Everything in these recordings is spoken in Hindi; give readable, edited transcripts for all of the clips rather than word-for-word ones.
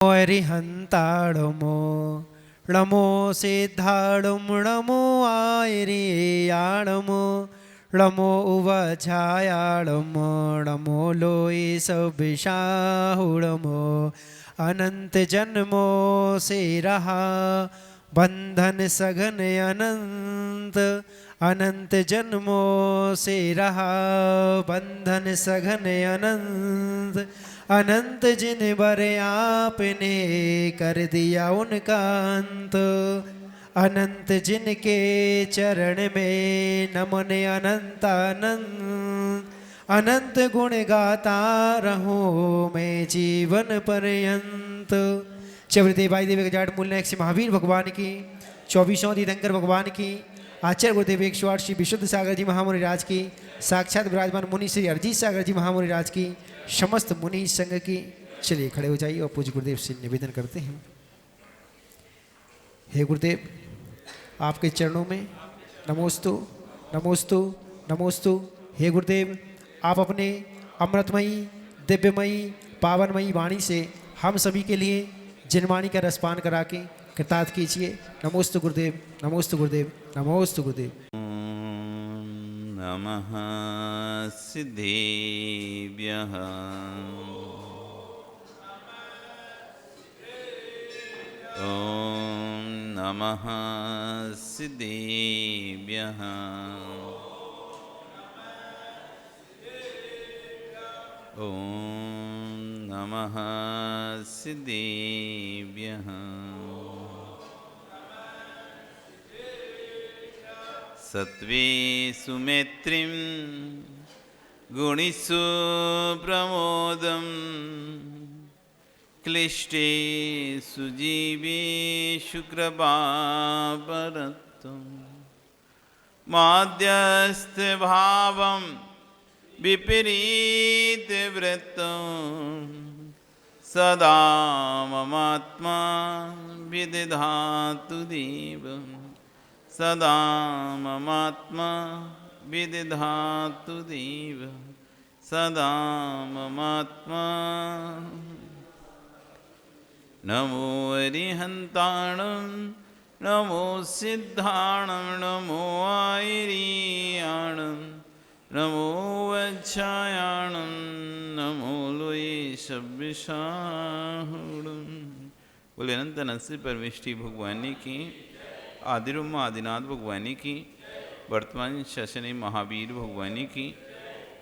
अरिहंताड़मो णमो सिद्धाड़म णमो आयरियाड़मो णमो उवछायाड़मो णमो लोई सबिशाहुड़मो अनंत जन्मो से रहा बंधन सघन अनंत अनंत जन्मों से रहा बंधन सघन अनंत अनंत जिन बरे आपने कर दिया उनका अंत अनंत जिनके चरण में नमन अनंत अनंत अनंत गुण गाता रहूं मैं जीवन पर्यंत। चवरदेव भाई देव जाट मूल श्री महावीर भगवान की 24 तीर्थंकर भगवान की आचार्य गुरुदेव 108 श्री विशुद्ध सागर जी महामुनि राज की साक्षात विराजमान मुनि श्री अरजीत सागर जी महामुनि राज की समस्त मुनि संघ की। चलिए खड़े हो जाइए और पूज्य गुरुदेव से निवेदन करते हैं। हे गुरुदेव, आपके चरणों में नमोस्तु नमोस्तु नमोस्तु। हे गुरुदेव, आप अपने अमृतमयी दिव्यमयी पावनमयी वाणी से हम सभी के लिए जिनवाणी का रसपान करा के कृतार्थ कीजिए। नमोस्तु गुरुदेव नमोस्तु गुरुदेव नमोस्तु गुरुदेव। नमः सिद्धेभ्यः ॐ नमः सिद्धेभ्यः ॐ नमः सिद्धेभ्यः सत्वे सुमेत्रिं गुणिषु प्रमोदं क्लिष्टे सुजीवेषु कृपापरत्वं माध्यस्थभावं विपरीतवृत्तं सदा ममात्मा विदधातु देवं सदा ममात्मा विदधातु देव सदा ममात्मा। नमो अरिहन्ताणं नमो सिद्धाणं नमो आयरियाणं नमो वच्छायाणं नमो लोये सब्यसाहुणं। बोले अनंत नंसी परमेष्टि भगवानी की आदिरुम आदिनाथ भगवानी की वर्तमान शासनी महावीर भगवानी की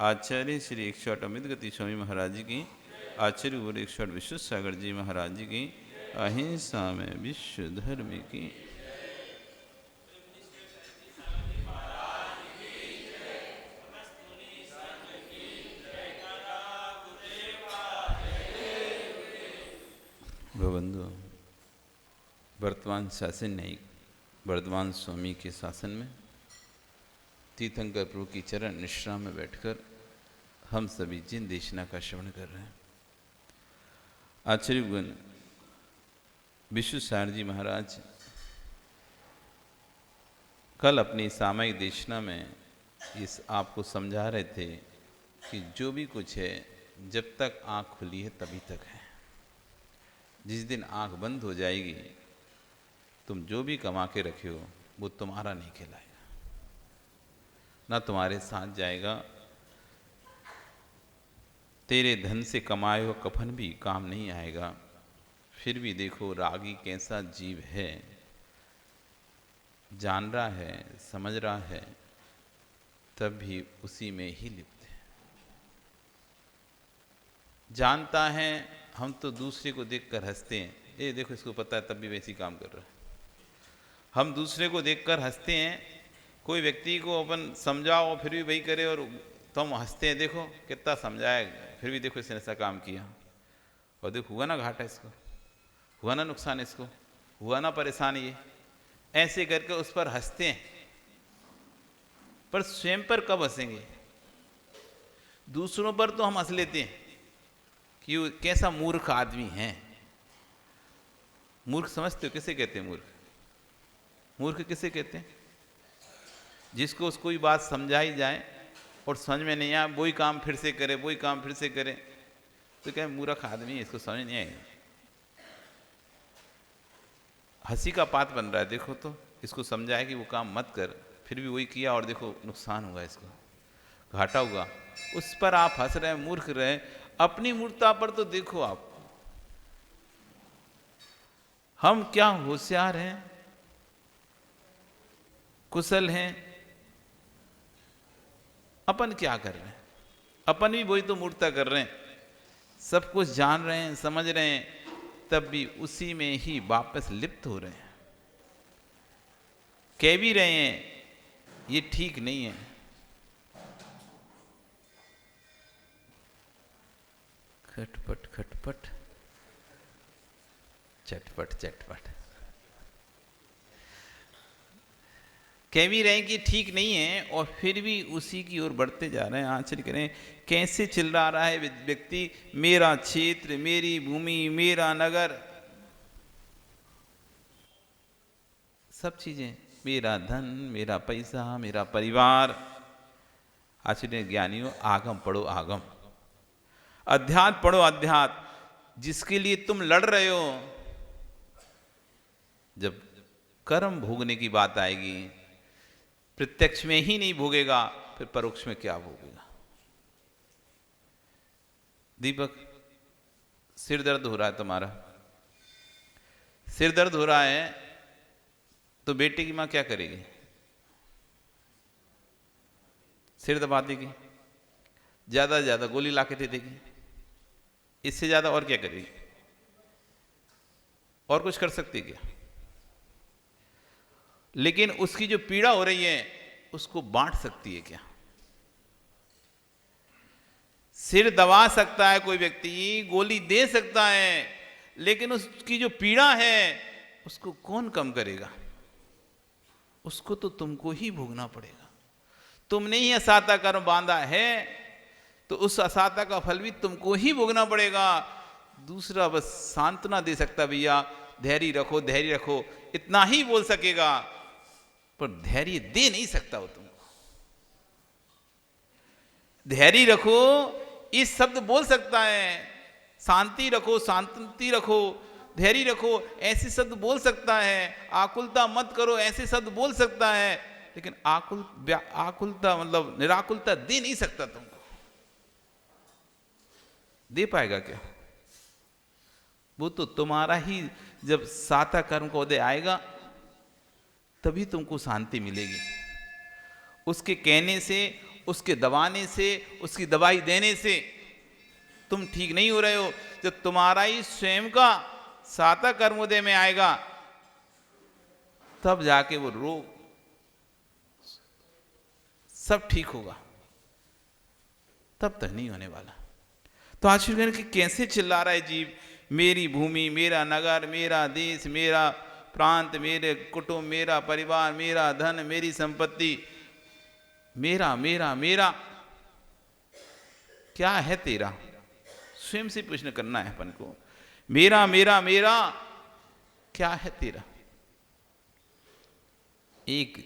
आचार्य श्री 108 अमित गति स्वामी महाराज जी की आचार्य गुरु 108 विश्व सागर जी महाराज जी की अहिंसा में विश्व धर्म की। भवबंधु, वर्तमान शासन न्यायिक वर्धमान स्वामी के शासन में तीर्थंकर प्रभु की चरण निश्रा में बैठकर हम सभी जिन देशना का श्रवण कर रहे हैं। आचार्यगण विश्व सार जी महाराज कल अपनी सामयिक देशना में इस आपको समझा रहे थे कि जो भी कुछ है जब तक आँख खुली है तभी तक है। जिस दिन आँख बंद हो जाएगी तुम जो भी कमा के रखे हो वो तुम्हारा नहीं कहलाएगा, ना तुम्हारे साथ जाएगा। तेरे धन से कमाए हुआ कफन भी काम नहीं आएगा। फिर भी देखो रागी कैसा जीव है, जान रहा है समझ रहा है तब भी उसी में ही लिप्त है। जानता है हम तो दूसरे को देखकर हंसते हैं, ये देखो इसको पता है तब भी वैसी काम कर रहा है। हम दूसरे को देखकर हंसते हैं, कोई व्यक्ति को अपन समझाओ फिर भी वही करे और तुम हंसते हैं, देखो कितना समझाया फिर भी देखो इसने ऐसा काम किया और देखो हुआ ना घाटा इसको, हुआ ना नुकसान इसको, हुआ ना परेशानी। ये ऐसे करके उस पर हंसते हैं, पर स्वयं पर कब हंसेंगे? दूसरों पर तो हम हंस लेते हैं कि वो कैसा मूर्ख आदमी है। मूर्ख समझते हो किसे कहते हैं? मूर्ख मूर्ख किसे कहते हैं? जिसको कोई बात समझाई जाए और समझ में नहीं आए वही काम फिर से करे, वही काम फिर से करे, तो क्या मूर्ख आदमी है, इसको समझ नहीं आएगा। हंसी का पात्र बन रहा है। देखो तो इसको समझाया कि वो काम मत कर, फिर भी वही किया और देखो नुकसान हुआ, इसको घाटा हुआ। उस पर आप हंस रहे हैं, मूर्ख रहे। अपनी मूर्खता पर तो देखो आप, हम क्या होशियार हैं, कुशल हैं, अपन क्या कर रहे हैं? अपन भी वही तो मूर्खता कर रहे हैं। सब कुछ जान रहे हैं, समझ रहे हैं, तब भी उसी में ही वापस लिप्त हो रहे हैं। कह भी रहे हैं ये ठीक नहीं है। खटपट खटपट, चटपट चटपट, कह भी रहे हैं कि ठीक नहीं है और फिर भी उसी की ओर बढ़ते जा रहे हैं। आश्चर्य करें कैसे चिल्ला रहा है व्यक्ति, मेरा क्षेत्र, मेरी भूमि, मेरा नगर, सब चीजें, मेरा धन, मेरा पैसा, मेरा परिवार। आश्चर्य ज्ञानियों, आगम पढ़ो आगम, अध्यात्म पढ़ो अध्यात्म। जिसके लिए तुम लड़ रहे हो, जब कर्म भोगने की बात आएगी, प्रत्यक्ष में ही नहीं भोगेगा, फिर परोक्ष में क्या भोगेगा? दीपक, सिर दर्द हो रहा है तुम्हारा, सिर दर्द हो रहा है, तो बेटे की मां क्या करेगी? सिर दबा देगी, ज्यादा से ज्यादा गोली ला के दे देगी, इससे ज्यादा और क्या करेगी? और कुछ कर सकती क्या? लेकिन उसकी जो पीड़ा हो रही है उसको बांट सकती है क्या? सिर दबा सकता है कोई व्यक्ति, गोली दे सकता है, लेकिन उसकी जो पीड़ा है उसको कौन कम करेगा? उसको तो तुमको ही भोगना पड़ेगा। तुमने ही असाता कर्म बांधा है, तो उस असाता का फल भी तुमको ही भोगना पड़ेगा। दूसरा बस सांत्वना दे सकता, भैया धैर्य रखो, धैर्य रखो, इतना ही बोल सकेगा, पर धैर्य दे नहीं सकता वो तुमको। धैर्य रखो इस शब्द बोल सकता है, शांति रखो, शांति रखो, धैर्य रखो ऐसे शब्द बोल सकता है, आकुलता मत करो ऐसे शब्द बोल सकता है, लेकिन आकुलता मतलब निराकुलता दे नहीं सकता तुमको। दे पाएगा क्या? वो तो तुम्हारा ही जब साता कर्म का उदय आएगा तभी तुमको शांति मिलेगी। उसके कहने से, उसके दबाने से, उसकी दवाई देने से तुम ठीक नहीं हो रहे हो। जब तुम्हारा ही स्वयं का साता कर्मोदय में आएगा तब जाके वो रोग सब ठीक होगा, तब तक नहीं होने वाला। तो आश्चर्य कि कैसे चिल्ला रहा है जीव, मेरी भूमि, मेरा नगर, मेरा देश, मेरा प्रांत, मेरे कुटुंब, मेरा परिवार, मेरा धन, मेरी संपत्ति, मेरा मेरा मेरा। क्या है तेरा? स्वयं से प्रश्न करना है अपन को। मेरा मेरा मेरा, क्या है तेरा? एक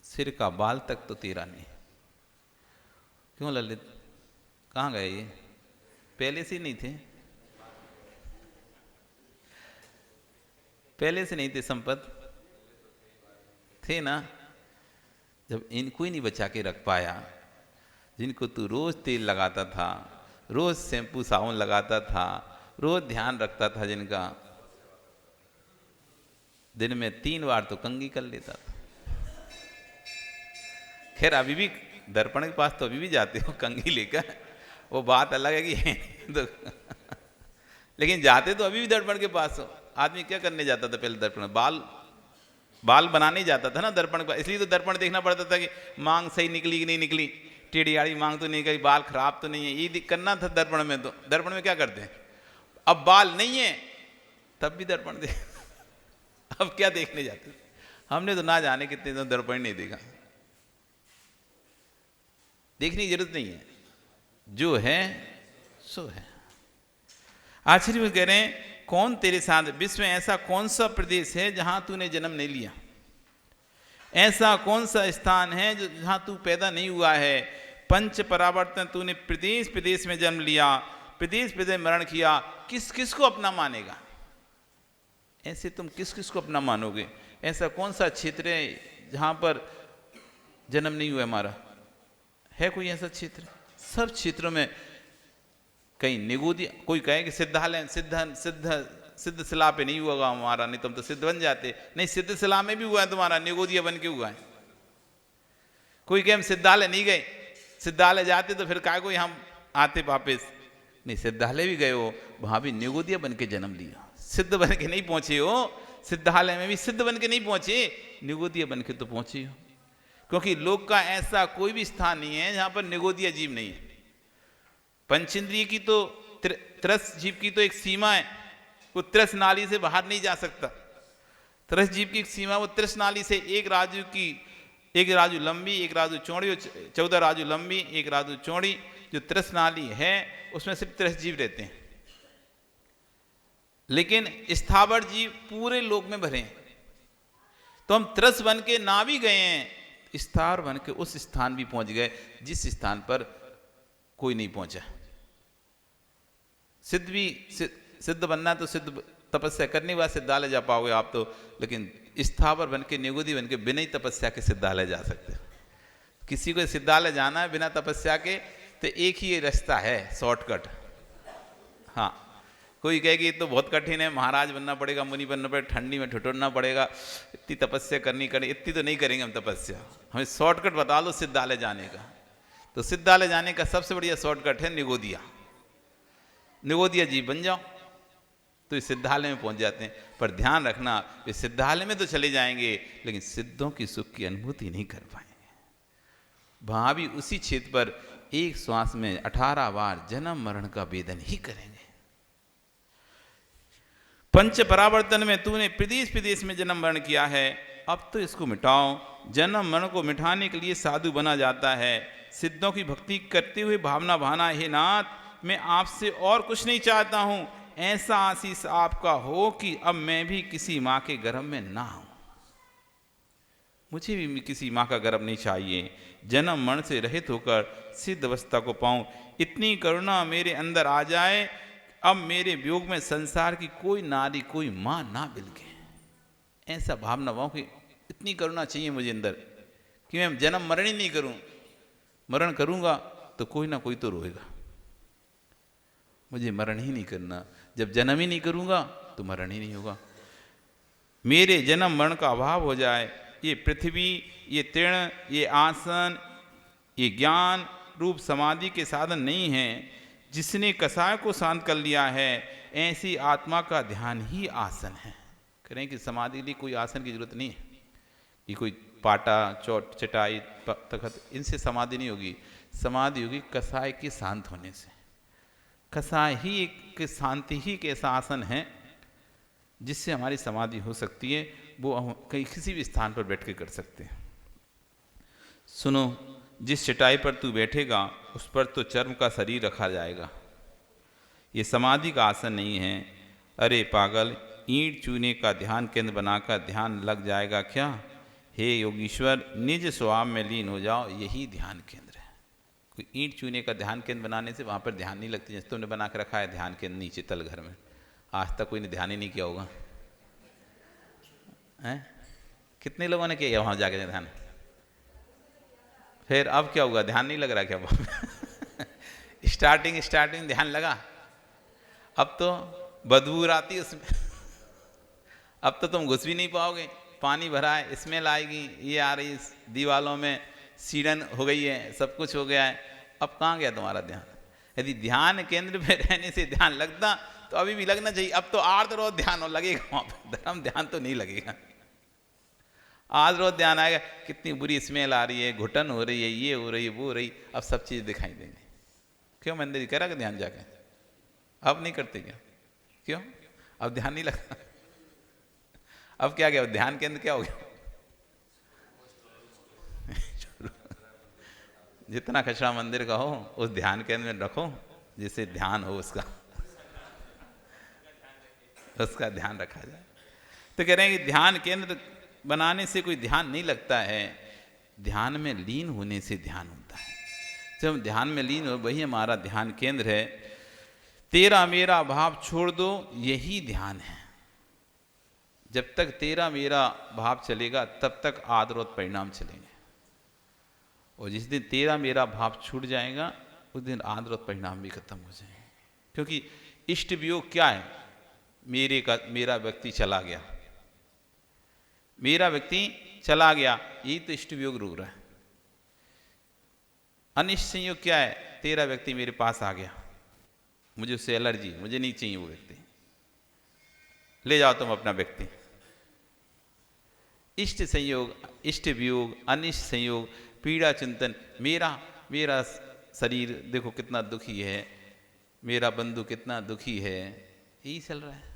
सिर का बाल तक तो तेरा नहीं। क्यों ललित, कहाँ गए ये? पहले से नहीं थे? पहले से नहीं थे संपत? थे ना। जब इनको ही नहीं बचा के रख पाया, जिनको तू रोज तेल लगाता था, रोज शैम्पू साबुन लगाता था, रोज ध्यान रखता था, जिनका दिन में 3 बार तो कंघी कर लेता था। खैर अभी भी दर्पण के पास तो अभी भी जाते हो कंघी लेकर, वो बात अलग है कि तो लेकिन जाते तो अभी भी दर्पण के पास हो। आदमी क्या करने जाता था पहले दर्पण? बाल बनाने जाता था ना दर्पण पर, इसलिए तो दर्पण देखना पड़ता था कि मांग सही निकली कि नहीं निकली, टेढ़ी आड़ी मांग तो नहीं गई, बाल खराब तो नहीं है, ये करना था दर्पण में। तो दर्पण में क्या करते हैं? अब बाल नहीं है तब भी दर्पण देख अब क्या देखने जाते? हमने तो ना जाने कितने तो दर्पण नहीं देखा। देखने की जरूरत नहीं है, जो है सो है। आश्चर्य में कह रहे हैं, कौन तेरे साथ? विश्व में ऐसा कौन सा प्रदेश है जहां तूने जन्म नहीं लिया? ऐसा कौन सा स्थान है जहां तू पैदा नहीं हुआ है? पंच परावर्तन तूने प्रदेश प्रदेश में जन्म लिया, प्रदेश प्रदेश मरण किया, किस किस को अपना मानेगा? ऐसे तुम किस किस को अपना मानोगे? ऐसा कौन सा क्षेत्र है जहाँ पर जन्म नहीं हुआ हमारा? है कोई ऐसा क्षेत्र? सब क्षेत्रों में कहीं निगोदी, कोई कहे कि सिद्धालय सिद्ध शिला पे नहीं हुआ हमारा, नहीं तुम तो सिद्ध बन जाते। नहीं, सिद्ध शिला में भी हुआ है तुम्हारा, निगोदिया बन के हुआ है। कोई कहे हम सिद्धालय नहीं गए, सिद्धालय जाते तो फिर काय को हम आते वापिस? नहीं, सिद्धालय भी गए हो, वहां भी निगोदिया बन के जन्म लिया, सिद्ध बन के नहीं पहुंचे हो। सिद्धालय में भी सिद्ध बन के नहीं पहुंचे, निगोदिया बन के तो पहुंचे हो। क्योंकि लोक का ऐसा कोई भी स्थान नहीं है जहां पर निगोदिया जीव नहीं है। पंचेंद्रिय की तो त्रस जीव की तो एक सीमा है, वो त्रस नाली से बाहर नहीं जा सकता। त्रस जीव की एक सीमा, वो त्रस नाली से एक राजू लंबी, एक राजू चौड़ी, 14 राजू लंबी, एक राजू चौड़ी, जो त्रस नाली है उसमें सिर्फ त्रस जीव रहते हैं। लेकिन स्थावर जीव पूरे लोक में भरे हैं। तो हम त्रस बन के ना भी गए हैं, स्थावर बन के उस स्थान भी पहुंच गए जिस स्थान पर कोई नहीं पहुंचा। सिद्ध बनना तो सिद्ध तपस्या करने के बाद सिद्धालय जा पाओगे आप तो, लेकिन स्थावर बन के निगोदी बन के बिना ही तपस्या के सिद्धालय जा सकते हो। किसी को सिद्धालय जाना है बिना तपस्या के तो एक ही रास्ता है, शॉर्टकट। हाँ, कोई कहे कि ये तो बहुत कठिन है, महाराज बनना पड़ेगा, मुनि बनना पड़ेगा, ठंडी में ठिठुरना पड़ेगा, इतनी तपस्या करनी इतनी तो नहीं करेंगे हम तपस्या, हमें शॉर्टकट बता दो सिद्धालय जाने का। तो सिद्धालय जाने का सबसे बढ़िया शॉर्टकट है निगोदिया। निगोदिया जीव बन जाओ तो इस सिद्धालय में पहुंच जाते हैं। पर ध्यान रखना, इस सिद्धालय में तो चले जाएंगे लेकिन सिद्धों की सुख की अनुभूति नहीं कर पाएंगे। वहां भी उसी क्षेत्र पर एक श्वास में 18 बार जन्म मरण का वेदन ही करेंगे। पंच परावर्तन में तूने प्रदेश प्रदेश में जन्म मरण किया है, अब तो इसको मिटाओ। जन्म मरण को मिटाने के लिए साधु बना जाता है। सिद्धों की भक्ति करते हुए भावना भाना, हे नाथ, मैं आपसे और कुछ नहीं चाहता हूं, ऐसा आशीष आपका हो कि अब मैं भी किसी माँ के गर्भ में ना हूं। मुझे भी किसी माँ का गर्भ नहीं चाहिए, जन्म मरण से रहित होकर सिद्ध अवस्था को पाऊं। इतनी करुणा मेरे अंदर आ जाए, अब मेरे वियोग में संसार की कोई नारी, कोई माँ ना बिलके। ऐसा भावना भाव कि इतनी करुणा चाहिए मुझे अंदर कि मैं जन्म मरण ही नहीं करूं। मरण करूंगा तो कोई ना कोई तो रोएगा, मुझे मरण ही नहीं करना। जब जन्म ही नहीं करूंगा तो मरण ही नहीं होगा। मेरे जन्म मरण का अभाव हो जाए। ये पृथ्वी, ये तृण, ये आसन, ये ज्ञान रूप समाधि के साधन नहीं है। जिसने कसाय को शांत कर लिया है, ऐसी आत्मा का ध्यान ही आसन है। करें कि समाधि के लिए कोई आसन की जरूरत नहीं है कि कोई पाटा, चोट, चटाई, तखत, इनसे समाधि नहीं होगी। समाधि होगी कसाय के शांत होने से। कसाय ही एक शांति ही एक ऐसा आसन है जिससे हमारी समाधि हो सकती है। वो हम कहीं किसी भी स्थान पर बैठ के कर सकते हैं। सुनो, जिस चटाई पर तू बैठेगा उस पर तो चर्म का शरीर रखा जाएगा। ये समाधि का आसन नहीं है। अरे पागल, ईंट चूने का ध्यान केंद्र बनाकर ध्यान लग जाएगा क्या? हे योगीश्वर, निज स्वभाव में लीन हो जाओ, यही ध्यान केंद्र है। कोई ईंट चूने का ध्यान केंद्र बनाने से वहाँ पर ध्यान नहीं लगती। जैसे तुमने बना के रखा है ध्यान केंद्र नीचे तल घर में, आज तक कोई ने ध्यान ही नहीं किया होगा। हैं? कितने लोगों ने किया वहाँ जाके ध्यान? फिर अब क्या होगा? ध्यान नहीं लग रहा क्या? स्टार्टिंग ध्यान लगा, अब तो बदबू आती है उसमें। अब तो तुम घुस भी नहीं पाओगे, पानी भरा है, स्मेल आएगी, ये आ रही, दीवालों में सीढ़न हो गई है, सब कुछ हो गया है। अब कहाँ गया तुम्हारा ध्यान? यदि ध्यान केंद्र में रहने से ध्यान लगता तो अभी भी लगना चाहिए। अब तो आर्द्र रोज ध्यान हो लगेगा वहाँ पर, धर्म ध्यान तो नहीं लगेगा। आज रोज ध्यान आएगा, कितनी बुरी स्मेल आ रही है, घुटन हो रही है, ये हो रही है, वो हो रही, अब सब चीज़ दिखाई देंगी। क्यों मंदिर करा कि ध्यान जाके? अब नहीं करते क्या? क्यों? अब ध्यान नहीं लगता। अब क्या गया? ध्यान केंद्र क्या हो गया? जितना कचरा मंदिर का हो उस ध्यान केंद्र में रखो, जिससे ध्यान हो उसका ध्यान रखा जाए। तो कह रहे हैं कि ध्यान केंद्र बनाने से कोई ध्यान नहीं लगता है, ध्यान में लीन होने से ध्यान होता है। जब ध्यान में लीन हो, वही हमारा ध्यान केंद्र है। तेरा मेरा भाव छोड़ दो, यही ध्यान है। जब तक तेरा मेरा भाव चलेगा तब तक आदर और परिणाम चलेंगे, और जिस दिन तेरा मेरा भाव छूट जाएगा उस दिन आदर और परिणाम भी खत्म हो जाएंगे। क्योंकि इष्ट वियोग क्या है? मेरा व्यक्ति चला गया, मेरा व्यक्ति चला गया, यही तो इष्ट वियोग रो रहा है। अनिष्ट संयोग क्या है? तेरा व्यक्ति मेरे पास आ गया, मुझे उससे एलर्जी, मुझे नहीं चाहिए वो व्यक्ति, ले जाओ तुम अपना व्यक्ति। इष्ट संयोग, इष्ट वियोग, अनिष्ट संयोग, पीड़ा चिंतन, मेरा शरीर देखो कितना दुखी है, मेरा बंधु कितना दुखी है, यही चल रहा है।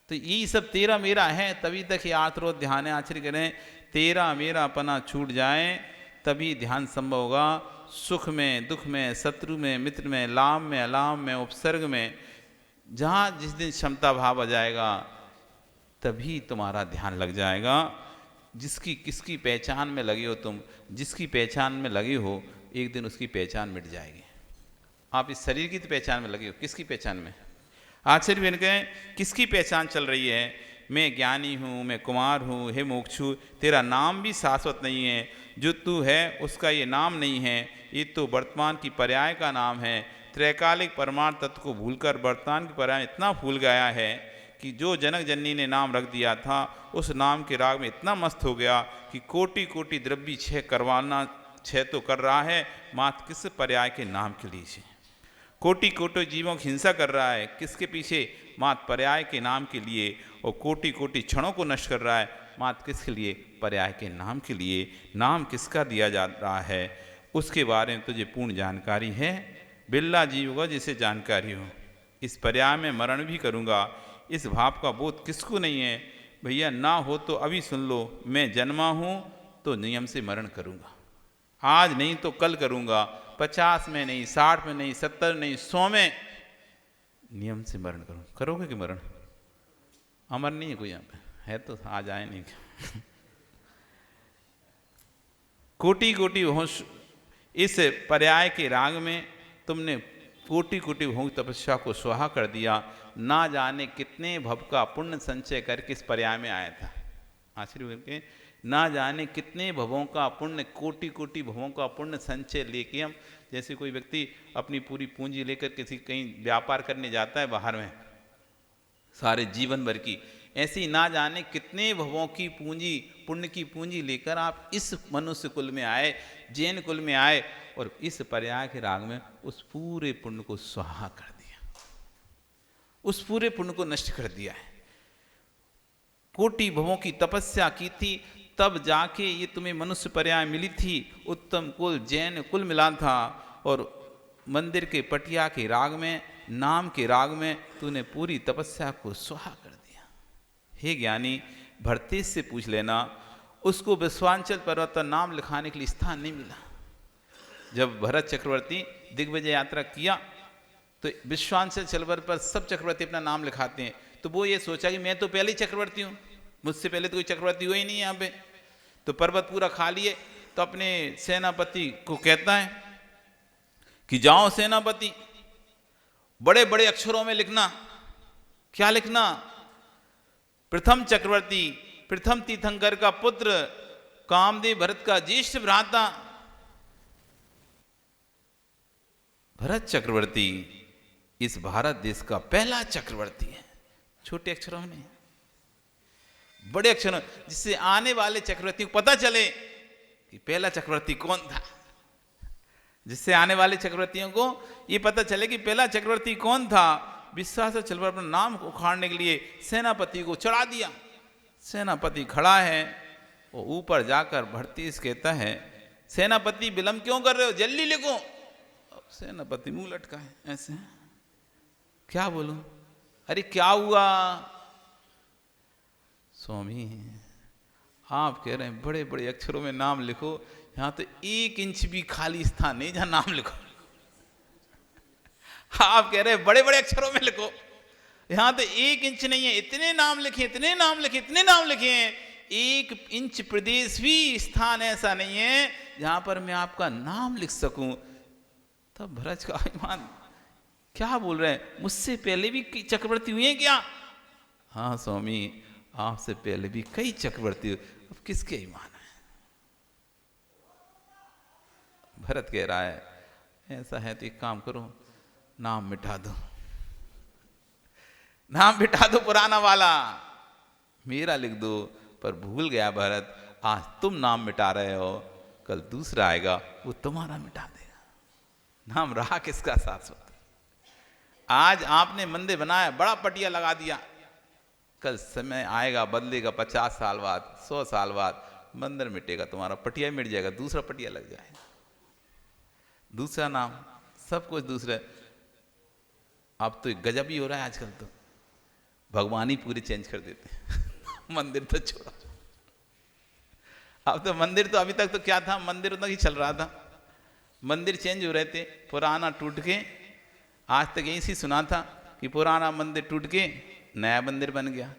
तो यही सब तेरा मेरा है, तभी तक ये आत्रो ध्यान आचर्य करें। तेरा मेरा अपना छूट जाए तभी ध्यान संभव होगा। सुख में, दुख में, शत्रु में, मित्र में, लाभ में, अलाभ में, उपसर्ग में, जहाँ जिस दिन क्षमता भाव आ जाएगा तभी तुम्हारा ध्यान लग जाएगा। किसकी पहचान में लगे हो तुम, जिसकी पहचान में लगे हो, एक दिन उसकी पहचान मिट जाएगी। आप इस शरीर की तो पहचान में लगे हो, किसकी पहचान में? आचार्य बन गए, किसकी पहचान चल रही है? मैं ज्ञानी हूँ, मैं कुमार हूँ, हे मोक्षु, तेरा नाम भी शाश्वत नहीं है, जो तू है उसका ये नाम नहीं है, ये तो वर्तमान की पर्याय का नाम है। त्रैकालिक परमार्थ तत्व को भूलकर वर्तमान की पर्याय इतना भूल गया है कि जो जनक जननी ने नाम रख दिया था उस नाम के राग में इतना मस्त हो गया कि कोटि कोटि द्रव्य क्षय करवाना, क्षय तो कर रहा है, मात्र किस पर्याय के नाम के लिए? कोटि कोटि जीवों की हिंसा कर रहा है, किसके पीछे? मात्र पर्याय के नाम के लिए। और कोटि कोटि क्षणों को नष्ट कर रहा है, मात्र किसके लिए? पर्याय के नाम के लिए। नाम किसका दिया जा रहा है उसके बारे में तुझे पूर्ण जानकारी है। बिल्ला जीव होगा जिसे जानकारी हो। इस पर्याय में मरण भी करूँगा, इस भाव का बोध किसको नहीं है? भैया ना हो तो अभी सुन लो, मैं जन्मा हूँ तो नियम से मरण करूँगा, आज नहीं तो कल करूँगा, 50 में नहीं, 60 में नहीं, 70 नहीं, 100 में नियम से मरण करूँ। करोगे कि मरण? अमर नहीं है कोई यहाँ पे, है तो आ जाए नहीं क्या? कोटि कोटि होश, इस पर्याय के राग में तुमने कोटि कोटि भोग तपस्या को स्वाहा कर दिया। ना जाने कितने भव का पुण्य संचय करके इस पर्याय में आया था। आश्चर्य करके, ना जाने कितने भवों का पुण्य, कोटि कोटि भवों का पुण्य संचय लेके हम, जैसे कोई व्यक्ति अपनी पूरी पूंजी लेकर किसी कहीं व्यापार करने जाता है बाहर में, सारे जीवन भर की, ऐसे ही ना जाने कितने भवों की पूंजी, पुण्य की पूंजी लेकर आप इस मनुष्य कुल में आए, जैन कुल में आए, और इस पर्याय के राग में उस पूरे पुण्य को स्वाहा कर दिया, उस पूरे पुण्य को नष्ट कर दिया है। कोटि भवों की तपस्या की थी, तब जाके ये तुम्हें मनुष्य पर्याय मिली थी। उत्तम कुल, जैन कुल मिला था, और मंदिर के पटिया के राग में, नाम के राग में तूने पूरी तपस्या को स्वाहा कर दिया। हे ज्ञानी, भरतेज से पूछ लेना, उसको विश्वांचल पर्वत पर नाम लिखाने के लिए स्थान नहीं मिला। जब भरत चक्रवर्ती दिग्विजय यात्रा किया तो विश्वांचल पर्वत पर सब चक्रवर्ती अपना नाम लिखाते हैं, तो वो ये सोचा कि मैं तो पहले ही चक्रवर्ती हूँ, मुझसे पहले तो कोई चक्रवर्ती हुआ ही नहीं यहाँ पे। तो पर्वत पूरा खाली है, तो अपने सेनापति को कहता है कि जाओ सेनापति, बड़े बड़े अक्षरों में लिखना। क्या लिखना? प्रथम चक्रवर्ती, प्रथम तीर्थंकर का पुत्र, कामदेव भरत का ज्येष्ठ भ्राता भरत चक्रवर्ती इस भारत देश का पहला चक्रवर्ती है। छोटे अक्षरों में नहीं, बड़े अक्षरों, जिससे आने वाले चक्रवर्ती को पता चले कि पहला चक्रवर्ती कौन था, जिससे आने वाले चक्रवर्तियों को ये पता चले कि पहला चक्रवर्ती कौन था। विश्वास चल पर अपना नाम उखाड़ने के लिए सेनापति को चढ़ा दिया। सेनापति खड़ा है, वो ऊपर जाकर भरतेज कहता है, सेनापति विलंब क्यों कर रहे हो, जल्दी लिखो। सेनापति मुंह लटका है ऐसे, क्या बोलूं, अरे क्या हुआ? स्वामी आप कह रहे हैं बड़े बड़े अक्षरों में नाम लिखो, यहां तो 1 इंच भी खाली स्थान नहीं जहां नाम लिखो। आप कह रहे हैं बड़े बड़े अक्षरों में लिखो, यहां तो 1 इंच नहीं है, इतने नाम लिखे, इतने नाम लिखे, इतने नाम लिखे हैं, 1 इंच प्रदेश भी स्थान ऐसा नहीं है जहां पर मैं आपका नाम लिख सकूं। तब भरत का अभिमान, क्या बोल रहे हैं, मुझसे पहले भी चक्रवर्ती हुए हैं क्या? हाँ स्वामी, आपसे पहले भी कई चक्रवर्ती, अब किसके ईमान है? भरत कह रहा है ऐसा है तो एक काम करो, नाम मिटा दो, नाम मिटा दो पुराना वाला, मेरा लिख दो। पर भूल गया भरत, आज तुम नाम मिटा रहे हो, कल दूसरा आएगा वो तुम्हारा मिटा देगा, नाम रहा किसका शाश्वत? आज आपने मंदिर बनाया, बड़ा पटिया लगा दिया, कल समय आएगा बदलेगा, 50 साल बाद 100 साल बाद मंदिर मिटेगा, तुम्हारा पटिया मिट जाएगा, दूसरा पटिया लग जाएगा, दूसरा नाम, सब कुछ दूसरा। अब तो गजब ही हो रहा है आजकल, तो भगवान ही पूरे चेंज कर देते हैं मंदिर तो छोड़ो, अब तो मंदिर तो अभी तक तो क्या था, मंदिर उतना ही चल रहा था, मंदिर चेंज हो रहे थे, पुराना टूट के, आज तक यही सी सुना था कि पुराना मंदिर टूट के नया मंदिर बन गया,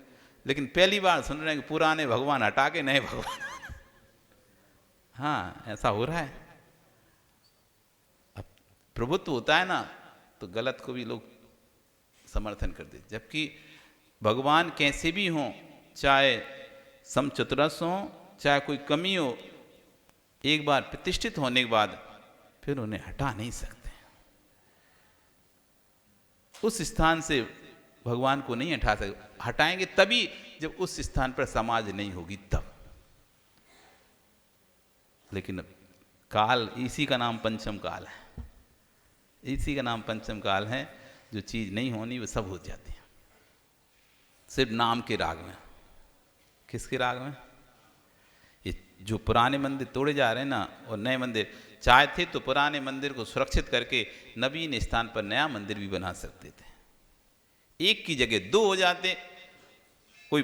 लेकिन पहली बार सुन रहे हैं कि पुराने भगवान हटा के नए भगवान हाँ ऐसा हो रहा है। अब प्रभुत्व होता है ना तो गलत को भी लोग समर्थन कर देते, जबकि भगवान कैसे भी हों, चाहे समचतुरस हो, चाहे कोई कमी हो, एक बार प्रतिष्ठित होने के बाद फिर उन्हें हटा नहीं सकते, उस स्थान से भगवान को नहीं हटा सकते, हटाएंगे तभी जब उस स्थान पर समाज नहीं होगी तब। लेकिन काल, इसी का नाम पंचम काल है, इसी का नाम पंचम काल है, जो चीज नहीं होनी वो सब हो जाती है, सिर्फ नाम के राग में। किसके राग में? ये जो पुराने मंदिर तोड़े जा रहे हैं ना, और नए मंदिर, चाहे थे तो पुराने मंदिर को सुरक्षित करके नवीन स्थान पर नया मंदिर भी बना सकते थे, एक की जगह दो हो जाते, कोई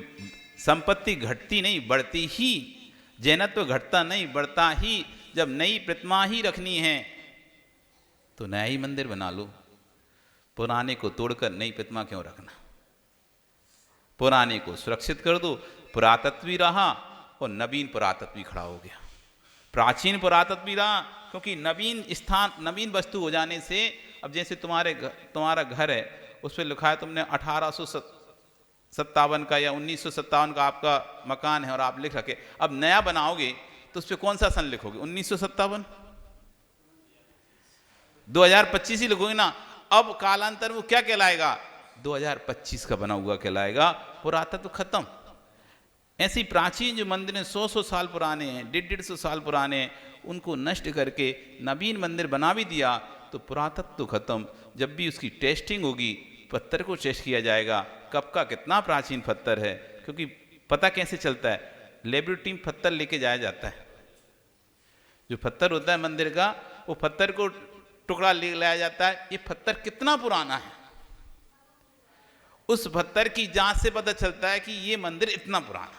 संपत्ति घटती नहीं बढ़ती ही, जैनत्व घटता नहीं बढ़ता ही, जब नई प्रतिमा ही रखनी है तो नया ही मंदिर बना लो, पुराने को तोड़कर नई प्रतिमा क्यों रखना? पुराने को सुरक्षित कर दो, पुरातत्व भी रहा और नवीन पुरातत्व भी खड़ा हो गया, प्राचीन पुरातत्व भी रहा, क्योंकि नवीन स्थान, नवीन वस्तु हो जाने से, अब जैसे तुम्हारा घर है, उस पर लिखा है तुमने 1857 का या 1957 का आपका मकान है और आप लिख रखे, अब नया बनाओगे तो उस पर कौन सा सन लिखोगे? 1957? 2025 ही लिखोगे ना। अब कालांतर वो क्या कहलाएगा? 2025 का बना हुआ कहलाएगा, पुरातत्व खत्म। ऐसी प्राचीन जो मंदिर हैं 100 साल पुराने हैं, 150 साल पुराने हैं, उनको नष्ट करके नवीन मंदिर बना भी दिया तो पुरातत्व खत्म। जब भी उसकी टेस्टिंग होगी, पत्थर को टेस्ट किया जाएगा, कब का कितना प्राचीन पत्थर है, क्योंकि पता कैसे चलता है, लेबोरेटरी में पत्थर लेके जाया जाता है, जो पत्थर होता है मंदिर का, वो पत्थर को टुकड़ा ले लाया जाता है, ये पत्थर कितना पुराना है, उस पत्थर की जांच से पता चलता है कि ये मंदिर इतना पुराना।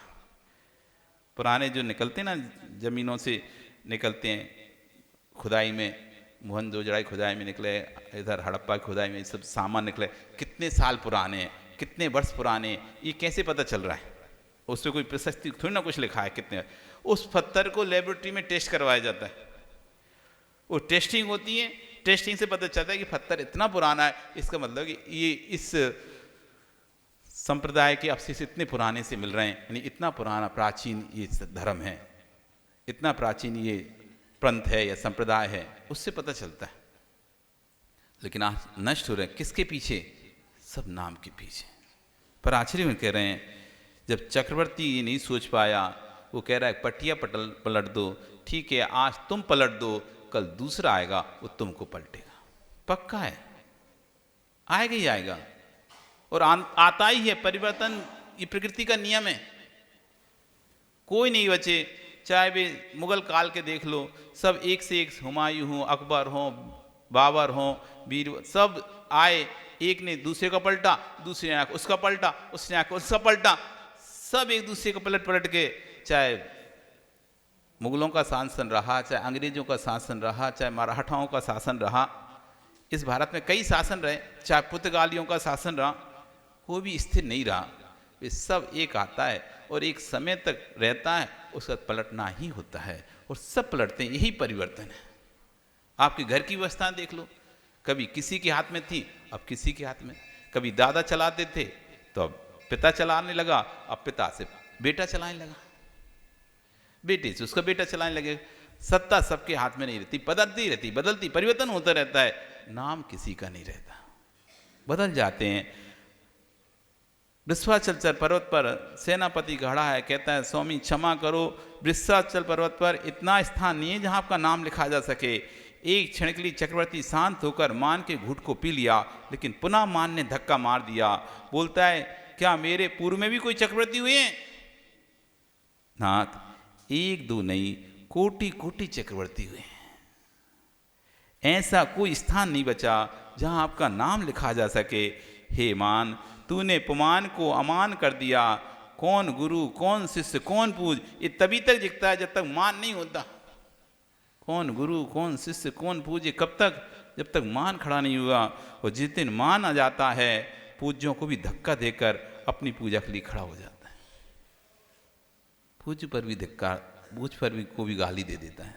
पुराने जो निकलते हैं ना, जमीनों से निकलते हैं, खुदाई में, मोहनजोदड़ो खुदाई में निकले, इधर हड़प्पा की खुदाई में सब सामान निकले, कितने साल पुराने हैं, कितने वर्ष पुराने हैं, ये कैसे पता चल रहा है? उसमें कोई प्रशस्ति थोड़ी ना कुछ लिखा है कितने। उस पत्थर को लेबोरेटरी में टेस्ट करवाया जाता है, वो टेस्टिंग होती है, टेस्टिंग से पता चलता है कि पत्थर इतना पुराना है, इसका मतलब कि ये इस संप्रदाय के अवशेष इतने पुराने से मिल रहे हैं, यानी इतना पुराना प्राचीन ये धर्म है, इतना प्राचीन ये पंथ है या संप्रदाय है, उससे पता चलता है। लेकिन आज नष्ट हो रहे हैं किसके पीछे? सब नाम के पीछे। पर आश्चर्य में कह रहे हैं, जब चक्रवर्ती ये नहीं सोच पाया, वो कह रहा है पटिया पलट दो, ठीक है आज तुम पलट दो, कल दूसरा आएगा वो तुमको पलटेगा, पक्का है, आएगा ही आएगा, और आता ही है परिवर्तन, ये प्रकृति का नियम है, कोई नहीं बचे। चाहे वे मुगल काल के देख लो, सब एक से एक, हुमायूं हो, अकबर हो, बाबर हो, बीर, सब आए, एक ने दूसरे का पलटा, दूसरे ने उसका पलटा, उसने आके उसका पलटा, सब एक दूसरे को पलट के, चाहे मुगलों का शासन रहा, चाहे अंग्रेजों का शासन रहा, चाहे मराठाओं का शासन रहा, इस भारत में कई शासन रहे, चाहे पुर्तगालियों का शासन रहा, कोई भी स्थिर नहीं रहा, वे सब एक आता है और एक समय तक रहता है, उसका पलटना ही होता है, और सब पलटते हैं, यही परिवर्तन है। आपके घर की व्यवस्था देख लो, कभी किसी के हाथ में थी, अब किसी के हाथ में, कभी दादा चलाते थे तो अब पिता चलाने लगा, अब पिता से बेटा चलाने लगा, बेटे से उसका बेटा चलाने लगे। सत्ता सबके हाथ में नहीं रहती, बदलती रहती, बदलती, परिवर्तन होता रहता है। नाम किसी का नहीं रहता, बदल जाते हैं। वृषभाचल पर्वत पर सेनापति खड़ा है, कहता है स्वामी क्षमा करो, वृषभाचल पर्वत पर इतना स्थान नहीं है जहां आपका नाम लिखा जा सके। एक क्षण के लिए चक्रवर्ती शांत होकर मान के घूंट को पी लिया, लेकिन पुनः मान ने धक्का मार दिया। बोलता है क्या मेरे पूर्व में भी कोई चक्रवर्ती हुए हैं? नाथ, एक दो नहीं, कोटि कोटि चक्रवर्ती हुए हैं। ऐसा कोई स्थान नहीं बचा जहां आपका नाम लिखा जा सके। हे मान, तूने पुमान को अमान कर दिया। कौन गुरु, कौन शिष्य, कौन पूज, ये तभी तक दिखता है जब तक मान नहीं होता। कौन गुरु, कौन शिष्य, कौन पूज, ये कब तक? जब तक मान खड़ा नहीं हुआ। और जिस दिन मान आ जाता है, पूज्यों को भी धक्का देकर अपनी पूजा के लिए खड़ा हो जाता है। पूज्य पर भी धक्का, पूज पर भी को भी गाली दे देता है,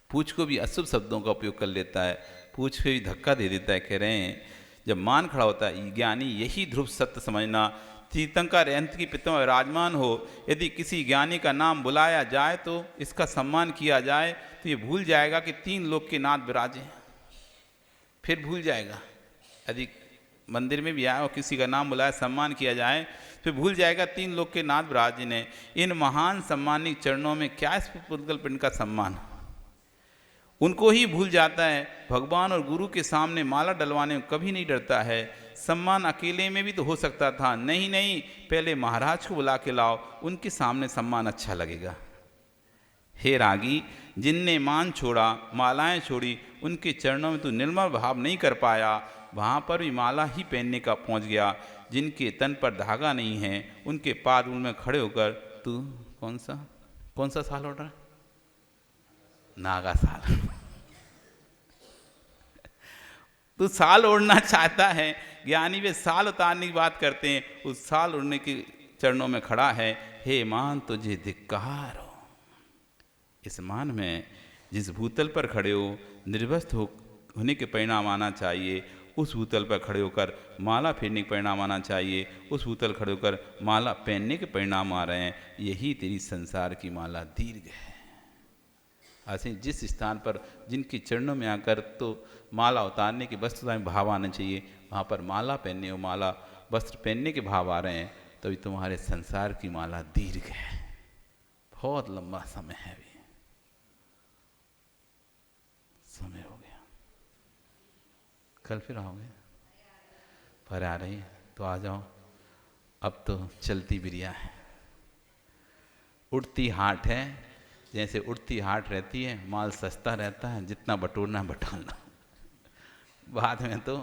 पूज को भी अशुभ शब्दों का उपयोग कर लेता है, पूज पे भी धक्का दे देता है। कह रहे हैं जब मान खड़ा होता है, ज्ञानी यही ध्रुव सत्य समझना, तीर्थंकर अंत की पिता में विराजमान हो। यदि किसी ज्ञानी का नाम बुलाया जाए तो इसका सम्मान किया जाए, तो ये भूल जाएगा कि 3 लोक के नाथ विराजे हैं। फिर भूल जाएगा, यदि मंदिर में भी आए और किसी का नाम बुलाया, सम्मान किया जाए, फिर भूल जाएगा 3 लोक के नाथ विराजे ने। इन महान सम्मानित चरणों में क्या इस पुद्गल पिंड का सम्मान, उनको ही भूल जाता है। भगवान और गुरु के सामने माला डलवाने में कभी नहीं डरता है। सम्मान अकेले में भी तो हो सकता था, नहीं नहीं, पहले महाराज को बुला के लाओ, उनके सामने सम्मान अच्छा लगेगा। हे रागी, जिनने मान छोड़ा, मालाएं छोड़ी, उनके चरणों में तू निर्मल भाव नहीं कर पाया, वहाँ पर भी माला ही पहनने का पहुँच गया। जिनके तन पर धागा नहीं है, उनके पाद में खड़े होकर तू कौन सा साल ओढ़ रहा है? नागा साल। तू साल ओढ़ना चाहता है, ज्ञानी वे साल उतारने की बात करते हैं, उस साल ओढ़ने के चरणों में खड़ा है। हे मान, तुझे धिक्कार हो। इस मान में जिस भूतल पर खड़े हो, निर्वस्त्र होने के परिणाम आना चाहिए। उस भूतल पर खड़े होकर माला फेरने के परिणाम आना चाहिए। उस भूतल खड़े होकर माला पहनने के परिणाम आ रहे हैं। यही तेरी संसार की माला दीर्घ है। ऐसे जिस स्थान पर जिनके चरणों में आकर तो माला उतारने के वस्त्रता में भाव आना चाहिए, वहाँ पर माला पहनने और माला वस्त्र पहनने के भाव आ रहे हैं, तभी तुम्हारे संसार की माला दीर्घ है। बहुत लंबा समय है, अभी समय हो गया। कल फिर आओगे? पर आ रही है तो आ जाओ। अब तो चलती बिरिया है, उड़ती हाट है। जैसे उड़ती हाट रहती है, माल सस्ता रहता है, जितना बटोरना बटोरना, बाद में तो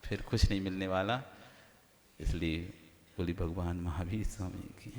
फिर कुछ नहीं मिलने वाला। इसलिए बोली भगवान महावीर स्वामी की।